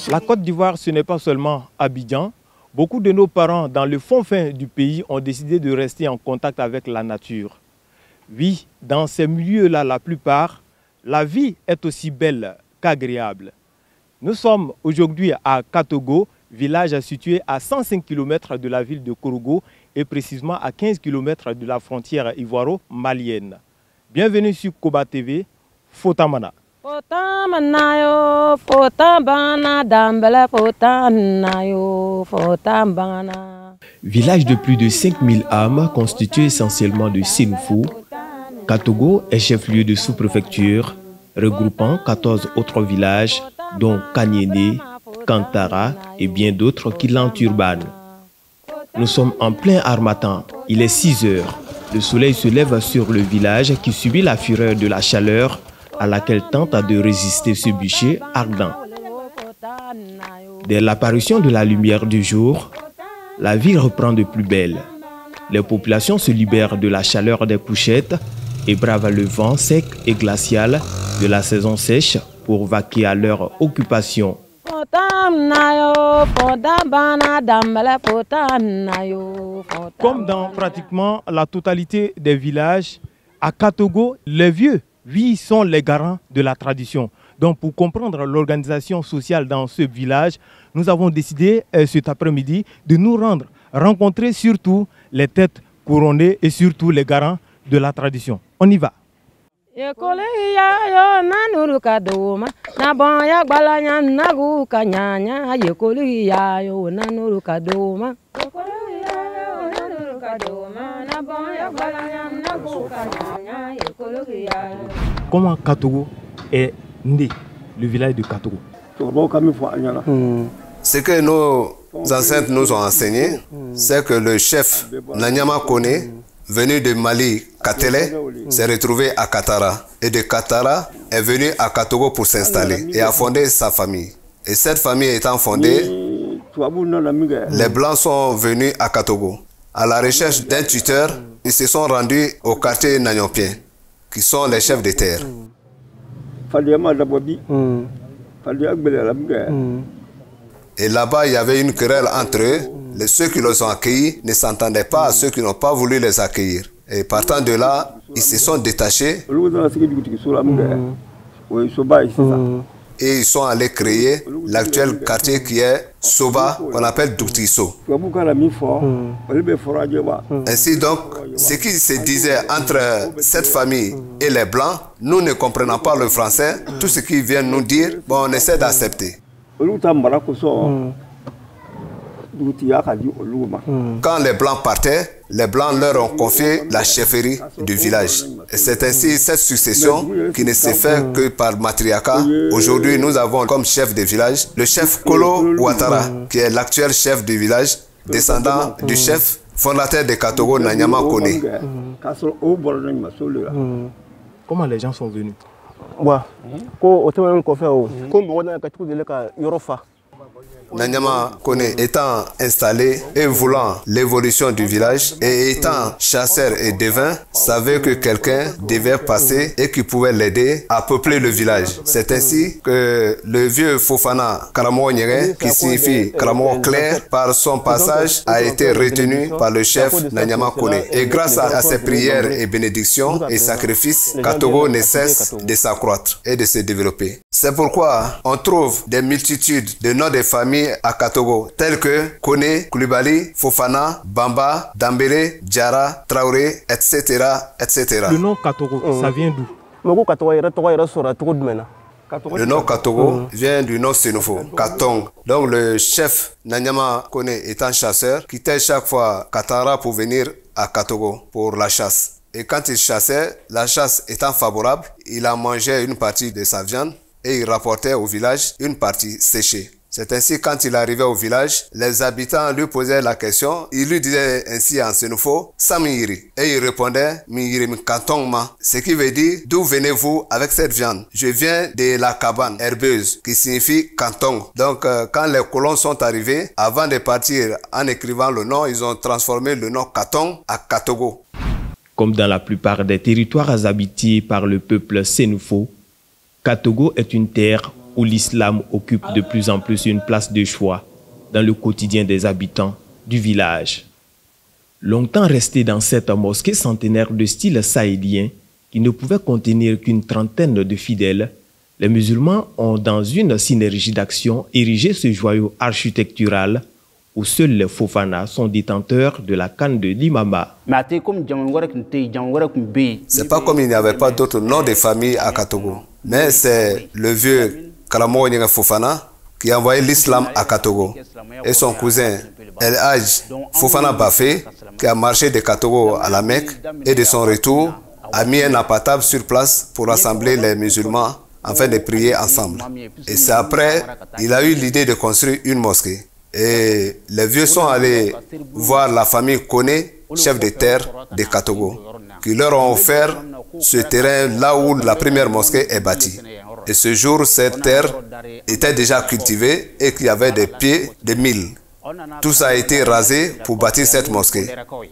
La Côte d'Ivoire, ce n'est pas seulement Abidjan. Beaucoup de nos parents dans le fond fin du pays ont décidé de rester en contact avec la nature. Oui, dans ces milieux-là, la plupart, la vie est aussi belle qu'agréable. Nous sommes aujourd'hui à Katogo, village situé à 105 km de la ville de Korogo et précisément à 15 km de la frontière ivoiro-malienne. Bienvenue sur Koba TV, Fotamana. Village de plus de 5000 âmes constitué essentiellement de Sénoufou, Katogo est chef-lieu de sous-préfecture, regroupant 14 autres villages, dont Kanyene, Kantara et bien d'autres qui l'enturbanent. Nous sommes en plein harmattan, il est 6 heures. Le soleil se lève sur le village qui subit la fureur de la chaleur à laquelle tente de résister ce bûcher ardent. Dès l'apparition de la lumière du jour, la vie reprend de plus belle. Les populations se libèrent de la chaleur des couchettes et bravent le vent sec et glacial de la saison sèche pour vaquer à leur occupation. Comme dans pratiquement la totalité des villages, à Katogo, les vieux, oui, sont les garants de la tradition. Donc pour comprendre l'organisation sociale dans ce village, nous avons décidé cet après-midi de nous rendre, rencontrer surtout les têtes couronnées et surtout les garants de la tradition. On y va. Comment Katogo est né, le village de Katogo? Ce que nos ancêtres nous ont enseigné, c'est que le chef Nanyama Kone, venu de Mali, Katele, s'est retrouvé à Katara. Et de Katara est venu à Katogo pour s'installer et a fondé sa famille. Et cette famille étant fondée, les Blancs sont venus à Katogo. À la recherche d'un tuteur, ils se sont rendus au quartier Nanyopien, qui sont les chefs de terre. Et là-bas, il y avait une querelle entre eux. Ceux qui les ont accueillis ne s'entendaient pas à ceux qui n'ont pas voulu les accueillir. Et partant de là, ils se sont détachés. Et ils sont allés créer l'actuel quartier qui est Soba, qu'on appelle Doutiso. Ainsi donc, ce qui se disait entre cette famille et les Blancs, nous ne comprenons pas le français, tout ce qu'ils viennent nous dire, bon, on essaie d'accepter. Quand les Blancs partaient, les Blancs leur ont confié la chefferie du village. Et c'est ainsi cette succession qui ne s'est fait que par matriarcat. Aujourd'hui, nous avons comme chef de village le chef Kolo Ouattara, qui est l'actuel chef du village, descendant du chef fondateur de Katogo, Nanyama Kone. Comment les gens sont venus? Nanyama Kone étant installé et voulant l'évolution du village et étant chasseur et devin, savait que quelqu'un devait passer et qui pouvait l'aider à peupler le village. C'est ainsi que le vieux Fofana Karamo Nyere, qui signifie Karamo clair, par son passage a été retenu par le chef Nanyama Kone. Et grâce à ses prières et bénédictions et sacrifices, Katogo ne cesse de s'accroître et de se développer. C'est pourquoi on trouve des multitudes de noms de familles familles à Katogo, telles que Kone, Koulibaly, Fofana, Bamba, Dambélé, Diarra, Traoré, etc., etc. Le nom Katogo, ça vient d'où? Le nom Katogo vient du nom sénoufo, Katong. Donc le chef Nanyama Kone étant chasseur, quittait chaque fois Katara pour venir à Katogo pour la chasse. Et quand il chassait, la chasse étant favorable, il en mangeait une partie de sa viande et il rapportait au village une partie séchée. C'est ainsi quand il arrivait au village, les habitants lui posaient la question, il lui disait ainsi en sénoufo, Samiri. Et il répondait, Miri Mkantongma, ce qui veut dire, d'où venez-vous avec cette viande? Je viens de la cabane herbeuse, qui signifie Kantong. Donc quand les colons sont arrivés, avant de partir en écrivant le nom, ils ont transformé le nom Katong à Katogo. Comme dans la plupart des territoires habités par le peuple sénoufo, Katogo est une terre où l'islam occupe de plus en plus une place de choix dans le quotidien des habitants du village. Longtemps resté dans cette mosquée centenaire de style sahédien qui ne pouvait contenir qu'une trentaine de fidèles, les musulmans ont, dans une synergie d'action, érigé ce joyau architectural où seuls les Fofana sont détenteurs de la canne de l'imama. C'est pas comme il n'y avait pas d'autres noms de famille à Katogo, mais c'est le vieux Kalamo Nyanga Fofana qui a envoyé l'islam à Katogo et son cousin El Hadj Fofana Bafé qui a marché de Katogo à la Mecque et de son retour a mis un apatable sur place pour rassembler les musulmans afin de prier ensemble. Et c'est après il a eu l'idée de construire une mosquée. Et les vieux sont allés voir la famille Kone, chef de terre de Katogo, qui leur ont offert ce terrain là où la première mosquée est bâtie. Et ce jour, cette terre était déjà cultivée et qu'il y avait des pieds de mil. Tout ça a été rasé pour bâtir cette mosquée.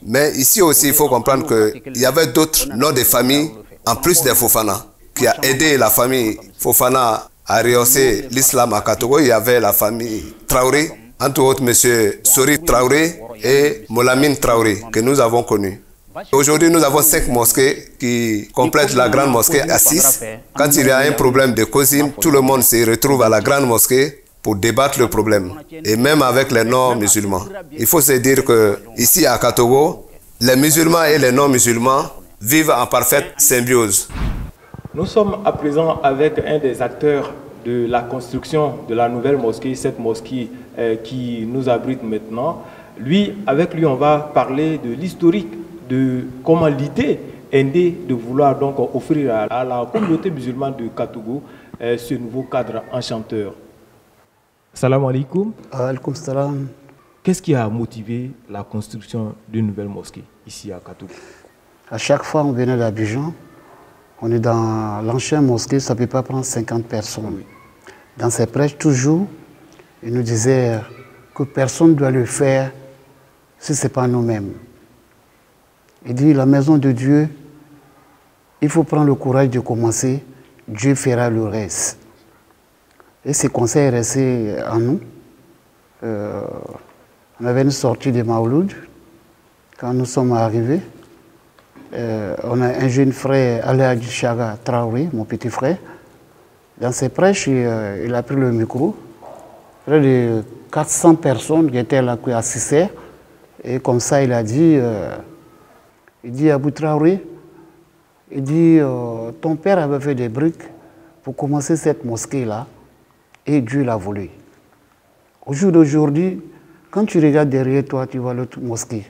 Mais ici aussi, il faut comprendre qu'il y avait d'autres noms de famille, en plus des Fofana, qui a aidé la famille Fofana à rehausser l'islam à Katogo. Il y avait la famille Traoré, entre autres M. Sori Traoré et Molamine Traoré, que nous avons connus. Aujourd'hui, nous avons 5 mosquées qui complètent la grande mosquée à 6. Quand il y a un problème de Kozim, tout le monde se retrouve à la grande mosquée pour débattre le problème. Et même avec les non-musulmans. Il faut se dire que ici à Katogo, les musulmans et les non-musulmans vivent en parfaite symbiose. Nous sommes à présent avec un des acteurs de la construction de la nouvelle mosquée, cette mosquée qui nous abrite maintenant. Avec lui, on va parler de l'historique, de comment l'idée est née de vouloir donc offrir à la communauté musulmane de Katogo ce nouveau cadre enchanteur. Salam alaikum. Alaikum salam. Qu'est-ce qui a motivé la construction d'une nouvelle mosquée ici à Katogo? À chaque fois, on venait d'Abidjan. On est dans l'ancienne mosquée, ça ne peut pas prendre 50 personnes. Oui. Dans ses prêches, toujours, il nous disait que personne ne doit le faire si ce n'est pas nous-mêmes. Il dit, la maison de Dieu, il faut prendre le courage de commencer, Dieu fera le reste. Et ces conseils restés en nous. On avait une sortie de Maouloud, quand nous sommes arrivés. On a un jeune frère, Aléa Chaga Traoré, mon petit frère. Dans ses prêches, il a pris le micro. Près de 400 personnes qui étaient là, qui assistaient. Et comme ça, il a dit, Abou Traoré, il dit, ton père avait fait des briques pour commencer cette mosquée-là, et Dieu l'a voulu. Au jour d'aujourd'hui, quand tu regardes derrière toi, tu vois l'autre mosquée.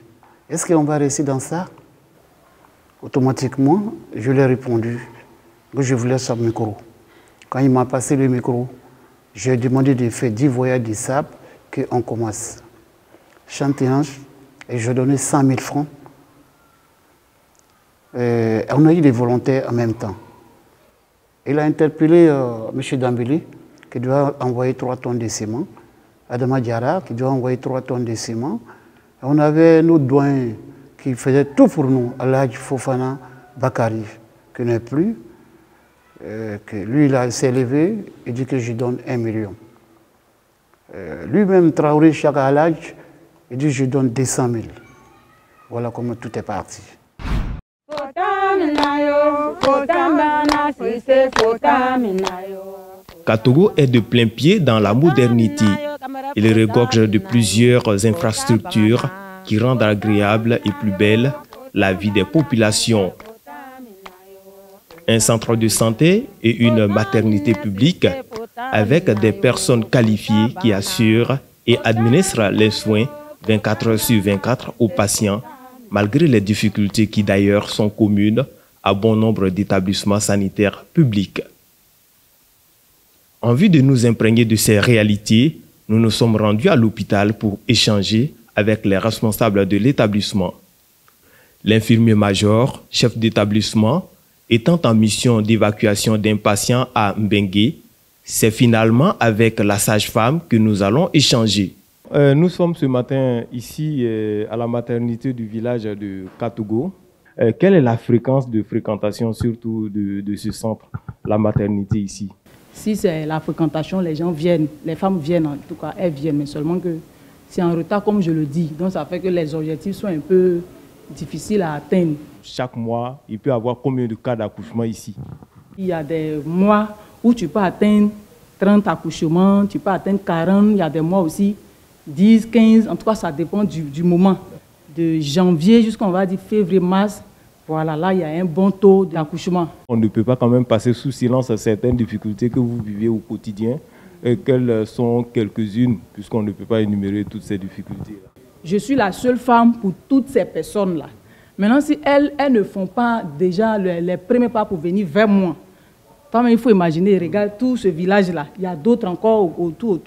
Est-ce qu'on va rester dans ça? Automatiquement, je lui ai répondu que je voulais ce micro. Quand il m'a passé le micro, j'ai demandé de faire 10 voyages de sable, qu'on commence. Chantéange, et je donnais 100 000 francs. Et on a eu des volontaires en même temps. Il a interpellé M. Dambélé, qui doit envoyer 3 tonnes de ciment. Adama Diarra, qui doit envoyer 3 tonnes de ciment. Et on avait nos douanes qui faisaient tout pour nous. Alhadj Fofana Bakari, qui n'est plus. Que lui, il s'est levé et dit que je donne 1 million. Lui-même, Traoré Chaka Alhadj, il dit je donne 200 000. Voilà comment tout est parti. Katogo est de plein pied dans la modernité. Il regorge de plusieurs infrastructures qui rendent agréable et plus belle la vie des populations. Un centre de santé et une maternité publique avec des personnes qualifiées qui assurent et administrent les soins 24 heures sur 24 aux patients, malgré les difficultés qui d'ailleurs sont communes à bon nombre d'établissements sanitaires publics. En vue de nous imprégner de ces réalités, nous nous sommes rendus à l'hôpital pour échanger avec les responsables de l'établissement. L'infirmier-major, chef d'établissement, étant en mission d'évacuation d'un patient à Mbengue, c'est finalement avec la sage-femme que nous allons échanger. Nous sommes ce matin ici à la maternité du village de Katogo. Quelle est la fréquence de fréquentation surtout de ce centre, la maternité ici? Si c'est la fréquentation, les gens viennent, les femmes viennent en tout cas, elles viennent, mais seulement que c'est en retard comme je le dis. Donc ça fait que les objectifs sont un peu difficiles à atteindre. Chaque mois, il peut y avoir combien de cas d'accouchement ici? Il y a des mois où tu peux atteindre 30 accouchements, tu peux atteindre 40, il y a des mois aussi 10, 15, en tout cas ça dépend du moment. De janvier jusqu'à, on va dire, février, mars, voilà, là il y a un bon taux d'accouchement. On ne peut pas quand même passer sous silence certaines difficultés que vous vivez au quotidien. Et quelles sont quelques-unes, puisqu'on ne peut pas énumérer toutes ces difficultés-là? Je suis la seule femme pour toutes ces personnes-là. Maintenant, si elles ne font pas déjà les premiers pas pour venir vers moi, il faut imaginer, regarde tout ce village-là, il y a d'autres encore autour.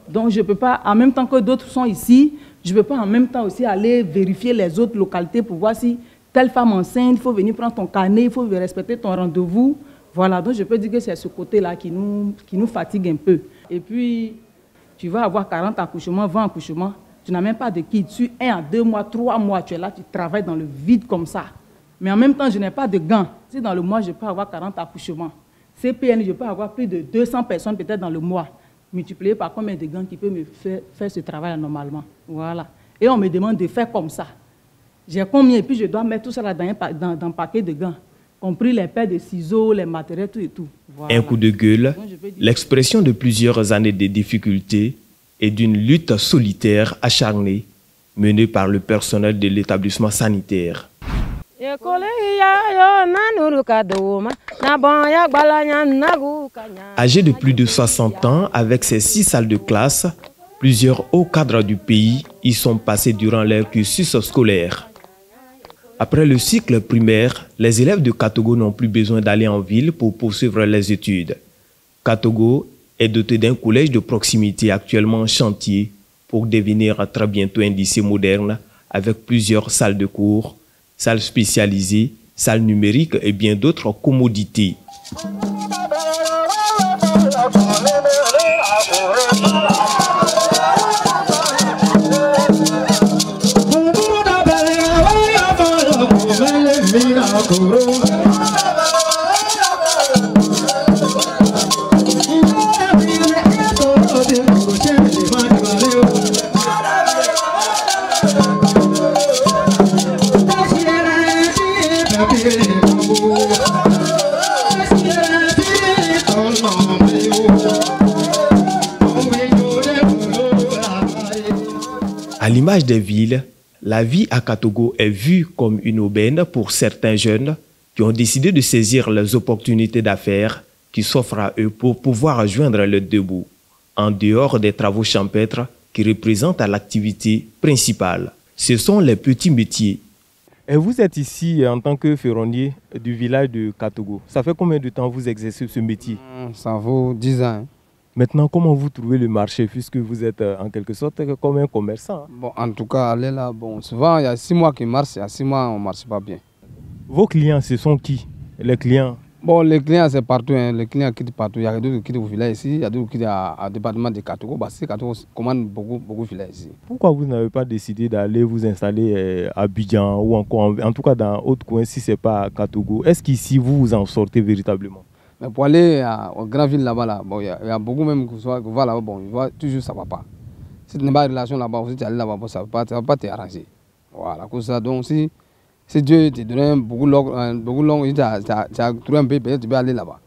Donc je ne peux pas, en même temps que d'autres sont ici, je ne peux pas en même temps aussi aller vérifier les autres localités pour voir si telle femme enceinte, il faut venir prendre ton carnet, il faut respecter ton rendez-vous. Voilà, donc je peux dire que c'est ce côté-là qui nous fatigue un peu. Et puis, tu vas avoir 40 accouchements, 20 accouchements, tu n'as même pas de kit. Tu 1 à 2 mois, 3 mois, tu es là, tu travailles dans le vide comme ça. Mais en même temps, je n'ai pas de gants. Si dans le mois, je peux avoir 40 accouchements. CPN, je peux avoir plus de 200 personnes peut-être dans le mois. Multiplié par combien de gants qui peuvent me faire ce travail normalement. Voilà. Et on me demande de faire comme ça. J'ai combien? Et puis je dois mettre tout ça là dans un paquet de gants, compris les paires de ciseaux, les matériels, tout et tout. Voilà. Un coup de gueule, l'expression de plusieurs années de difficultés et d'une lutte solitaire acharnée menée par le personnel de l'établissement sanitaire. Âgé de plus de 60 ans, avec ses 6 salles de classe, plusieurs hauts cadres du pays y sont passés durant leur cursus scolaire. Après le cycle primaire, les élèves de Katogo n'ont plus besoin d'aller en ville pour poursuivre les études. Katogo est doté d'un collège de proximité actuellement en chantier pour devenir très bientôt un lycée moderne avec plusieurs salles de cours, salles spécialisées, salles numériques et bien d'autres commodités. À l'image des villes, la vie à Katogo est vue comme une aubaine pour certains jeunes qui ont décidé de saisir les opportunités d'affaires qui s'offrent à eux pour pouvoir joindre le debout, en dehors des travaux champêtres qui représentent l'activité principale. Ce sont les petits métiers. Et vous êtes ici en tant que ferronnier du village de Katogo. Ça fait combien de temps vous exercez ce métier? Ça vaut 10 ans. Maintenant, comment vous trouvez le marché puisque vous êtes en quelque sorte comme un commerçant? Bon, en tout cas, aller là, bon, souvent il y a 6 mois qui marchent, il y a 6 mois on ne marche pas bien. Vos clients, ce sont qui? Les clients? Bon, les clients, c'est partout. Hein. Les clients quittent partout. Il y a d'autres qui quittent au village ici, il y a d'autres qui quittent au département de Katogo. Parce que Katogo commande beaucoup de villages ici. Pourquoi vous n'avez pas décidé d'aller vous installer à Abidjan ou encore, en tout cas dans d'autres coins si ce n'est pas à Katogo? Est-ce qu'ici, vous en sortez véritablement? Mais pour aller aux grandes villes là-bas, là, bon, il y a beaucoup même qui vont là-bas, bon, ils voient toujours ça ne va pas. Si tu n'as pas de relation là-bas, si tu es allé là-bas, ça ne va pas t'arranger. Voilà, comme ça. Donc, si Dieu te donne beaucoup long, tu as trouvé un peu, peut-être tu peux aller là-bas.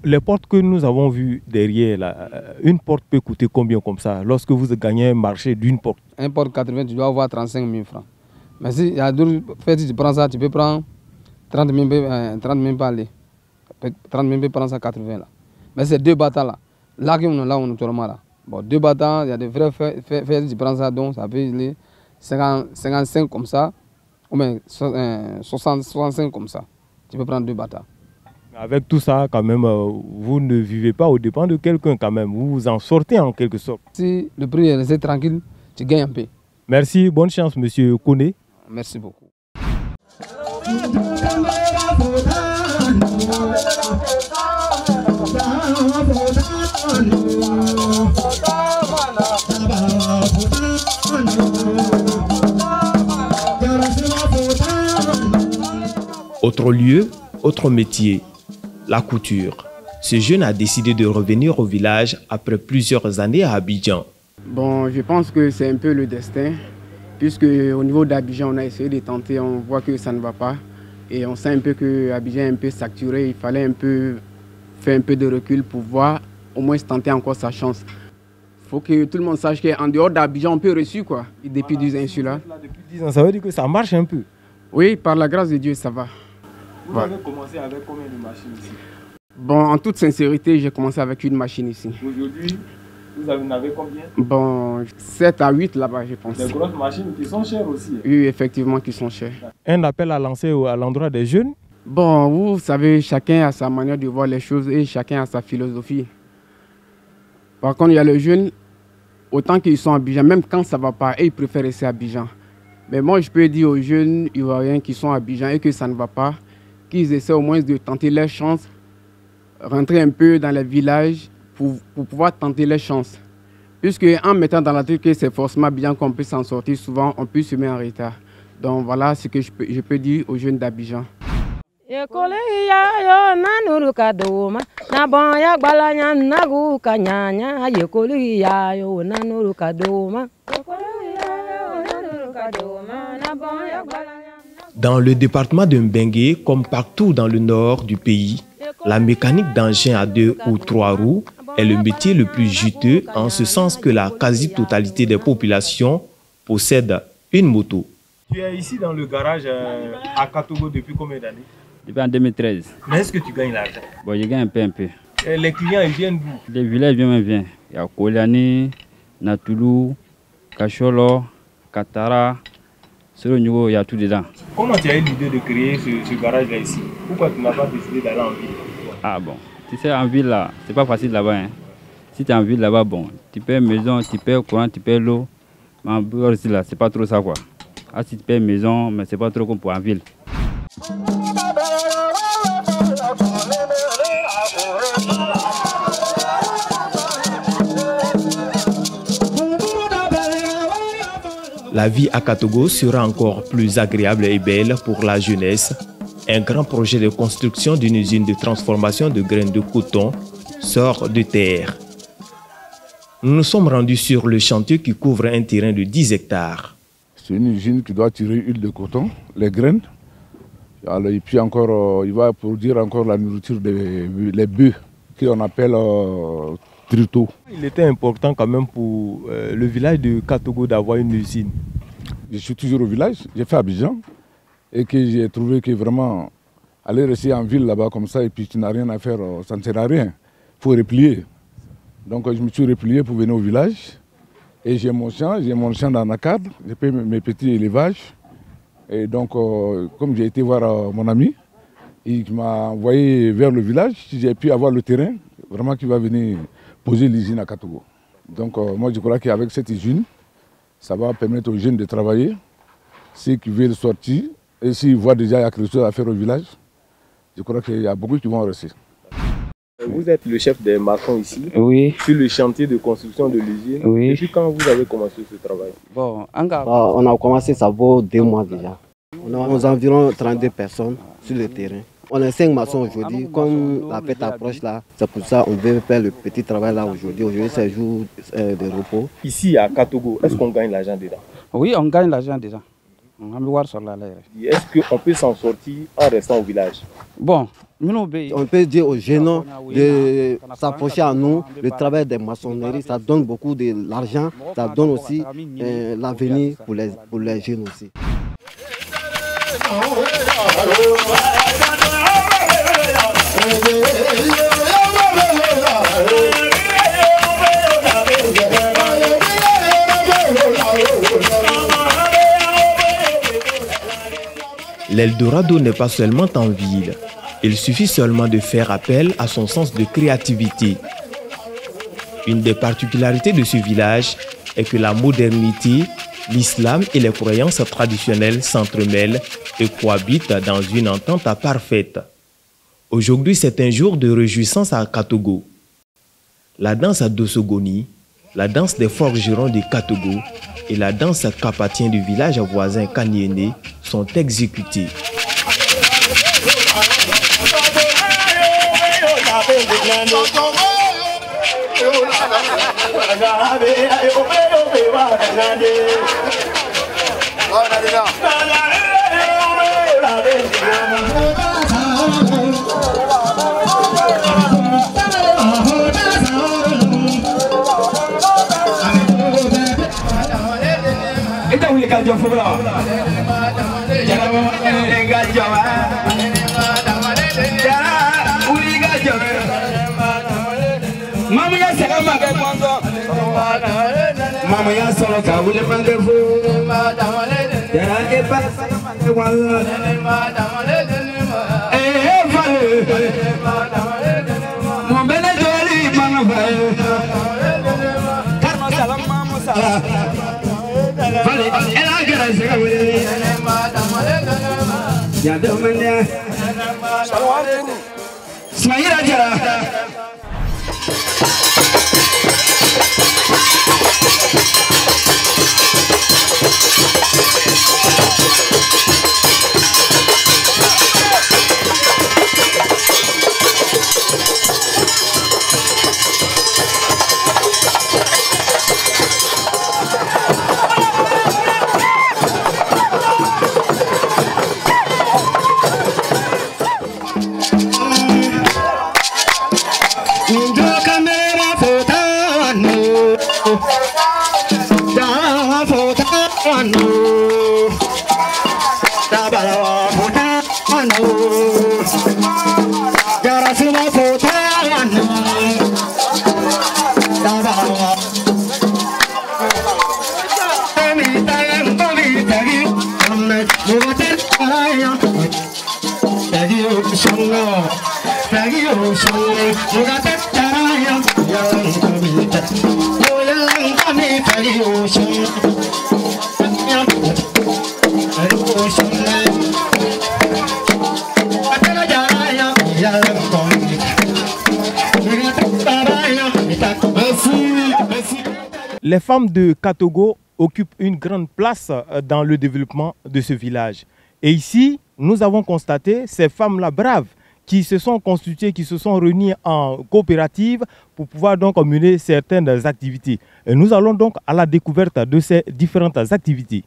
les portes que nous avons vues derrière, là, une porte peut coûter combien comme ça lorsque vous gagnez un marché d'une porte? Un porte 80, tu dois avoir 35 000 francs. Mais si il y a d'autres fêtes, si tu prends ça, tu peux prendre 30 000 par aller. 30 000 prendre ça 80 là. Mais c'est 2 battants là. Là on est totalement là. Bon, 2 battants, il y a des vrais fêtes, tu prends ça, donc ça peut aller 55 comme ça, ou bien 65 comme ça. Tu peux prendre 2 battants. Avec tout ça, quand même, vous ne vivez pas aux dépens de quelqu'un quand même. Vous vous en sortez en quelque sorte. Si le prix est resté tranquille, tu gagnes un peu. Merci, bonne chance, monsieur Koné. Merci beaucoup. Autre lieu, autre métier, la couture. Ce jeune a décidé de revenir au village après plusieurs années à Abidjan. Bon, je pense que c'est un peu le destin, puisque au niveau d'Abidjan, on a essayé de tenter, on voit que ça ne va pas. Et on sent un peu que Abidjan est un peu saturé, il fallait un peu faire un peu de recul pour voir, au moins tenter encore sa chance. Il faut que tout le monde sache qu'en dehors d'Abidjan, on peut réussir quoi, depuis 10 ans celui-là. Depuis 10 ans, ça veut dire que ça marche un peu. Oui, par la grâce de Dieu, ça va. Vous avez commencé avec combien de machines ici? Bon, en toute sincérité, j'ai commencé avec une machine ici. Aujourd'hui, vous en avez combien? Bon, 7 à 8 là-bas, je pense. Des grosses machines qui sont chères aussi. Oui, effectivement, qui sont chères. Un appel à lancer à l'endroit des jeunes? Bon, vous savez, chacun a sa manière de voir les choses et chacun a sa philosophie. Par contre, il y a les jeunes, autant qu'ils sont à Abidjan, même quand ça ne va pas, ils préfèrent rester à Abidjan. Mais moi, je peux dire aux jeunes Ivoiriens qui sont à Abidjan et que ça ne va pas, qu'ils essaient au moins de tenter leur chance, rentrer un peu dans les villages pour pouvoir tenter leur chance. Puisque en mettant dans la tête que c'est forcément Abidjan qu'on peut s'en sortir, souvent on peut se mettre en retard. Donc voilà ce que je peux dire aux jeunes d'Abidjan. Dans le département de Mbengue, comme partout dans le nord du pays, la mécanique d'engins à 2 ou 3 roues est le métier le plus juteux en ce sens que la quasi-totalité des populations possède une moto. Tu es ici dans le garage à Katogo depuis combien d'années? Depuis en 2013. Mais est-ce que tu gagnes l'argent? Bon, je gagne un peu. Et les clients, ils viennent d'où? Les villages viennent. Il y a Koliani, Natulu, Kacholo, Katara. Sur le niveau, il y a tout dedans. Comment tu as eu l'idée de créer ce garage-là ici? Pourquoi tu n'as pas décidé d'aller en ville? Ah bon, tu sais, en ville là, c'est pas facile là-bas. Hein. Si tu es en ville là-bas, bon, tu payes maison, tu payes courant, tu payes l'eau. Mais en ville ici là, c'est pas trop ça quoi. Ah, si tu payes maison, mais c'est pas trop comme pour en ville. La vie à Katogo sera encore plus agréable et belle pour la jeunesse. Un grand projet de construction d'une usine de transformation de graines de coton sort de terre. Nous nous sommes rendus sur le chantier qui couvre un terrain de 10 hectares. C'est une usine qui doit tirer l'huile de coton, les graines. Alors, et puis encore, il va produire encore la nourriture des bœufs, qu'on appelle trito. Il était important quand même pour le village de Katogo d'avoir une usine. Je suis toujours au village, j'ai fait Abidjan et que j'ai trouvé que vraiment aller rester en ville là-bas comme ça et puis tu n'as rien à faire, ça ne sert à rien. Il faut replier. Donc je me suis replié pour venir au village et j'ai mon champ dans la cadre, j'ai fait mes petits élevages. Et donc comme j'ai été voir mon ami, il m'a envoyé vers le village, j'ai pu avoir le terrain vraiment qui va venir poser l'usine à Katogo. Donc moi je crois qu'avec cette usine, ça va permettre aux jeunes de travailler, ceux qui veulent sortir, et s'ils voient déjà qu'il y a quelque chose à faire au village, je crois qu'il y a beaucoup qui vont rester. Vous êtes le chef des maçons ici, Oui. sur le chantier de construction de l'usine. Oui. Depuis quand vous avez commencé ce travail? Bon, on a commencé, ça vaut 2 mois déjà. On a environ 32 personnes sur le terrain. On est 5 maçons aujourd'hui. Comme la fête approche là, c'est pour ça qu'on veut faire le petit travail là aujourd'hui. Aujourd'hui, c'est un jour de repos. Ici à Katogo, est-ce qu'on gagne l'argent dedans? Oui, on gagne l'argent déjà. On va voir sur la l'air. Est-ce qu'on peut s'en sortir en restant au village? Bon, On peut dire aux jeunes de s'approcher à nous. Le travail des maçonneries, ça donne beaucoup de l'argent, ça donne aussi l'avenir pour les jeunes aussi. L'Eldorado n'est pas seulement en ville. Il suffit seulement de faire appel à son sens de créativité. Une des particularités de ce village est que la modernité, l'islam et les croyances traditionnelles s'entremêlent et cohabitent dans une entente parfaite. Aujourd'hui, c'est un jour de réjouissance à Katogo. La danse à Dosogoni, la danse des forgerons de Katogo et la danse kapatien du village voisin Kanyene sont exécutées. Mama ya solo ka wule mandefu ya ke pa wala vale mo bene joli mana vale karma salam mama sala vale ela gara se ka wule ya de menya salamu alaikum smaira jara. Les femmes de Katogo occupent une grande place dans le développement de ce village. Et ici, nous avons constaté ces femmes-là braves qui se sont constituées, qui se sont réunies en coopérative pour pouvoir donc mener certaines activités. Et nous allons donc à la découverte de ces différentes activités.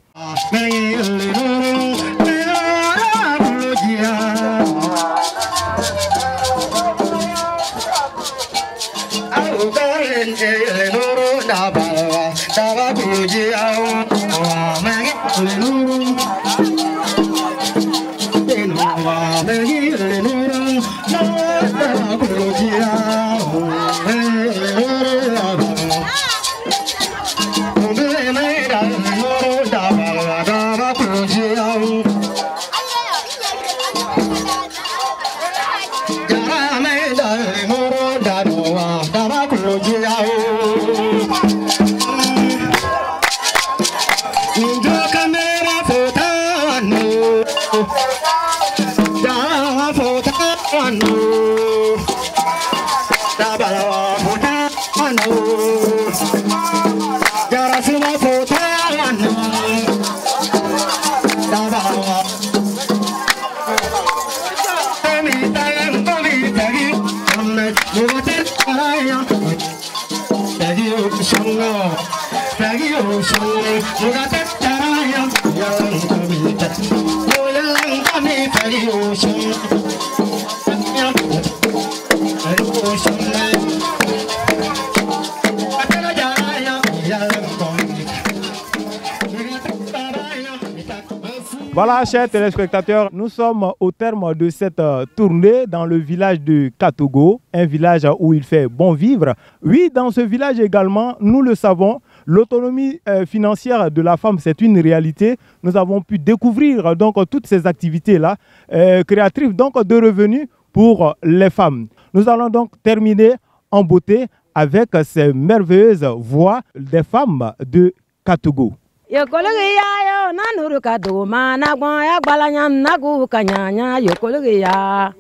Voilà, chers téléspectateurs, nous sommes au terme de cette tournée dans le village de Katogo, un village où il fait bon vivre. Oui, dans ce village également, nous le savons, l'autonomie financière de la femme, c'est une réalité. Nous avons pu découvrir donc toutes ces activités-là, créatrices donc de revenus pour les femmes. Nous allons donc terminer en beauté avec ces merveilleuses voix des femmes de Katogo. Yokologiya nanuru kaduma nagwa balanya nagu kanyanya yokologiya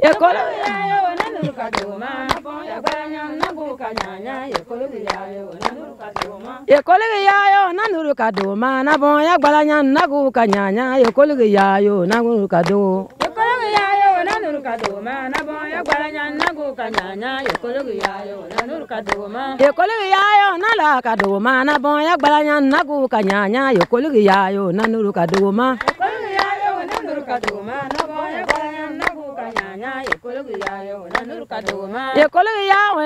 nanuru kaduma nagwa balanya nagu kanyanya yokologiya nanuru kaduma nagwa balanya nagu kanyanya yokologiya nanuru kadu nanuru kaduma nagwa balanya nagu kanyanya yokologiya nanuru kaduma nala kaduma nagwa balanya nagu kanyanya yokologiya nanuru kaduma nanuru kaduma nagwa balanya nagu kanyanya yokologiya nanuru kaduma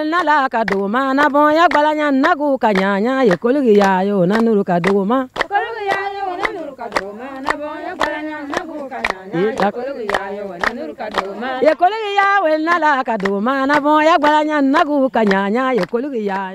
nala kaduma nagwa balanya nagu kanyanya yokologiya nanuru kaduma nanuru kaduma nagwa balanya nagu kanyanya yokologiya nala kaduma nagwa balanya nagu kanyanya yokologiya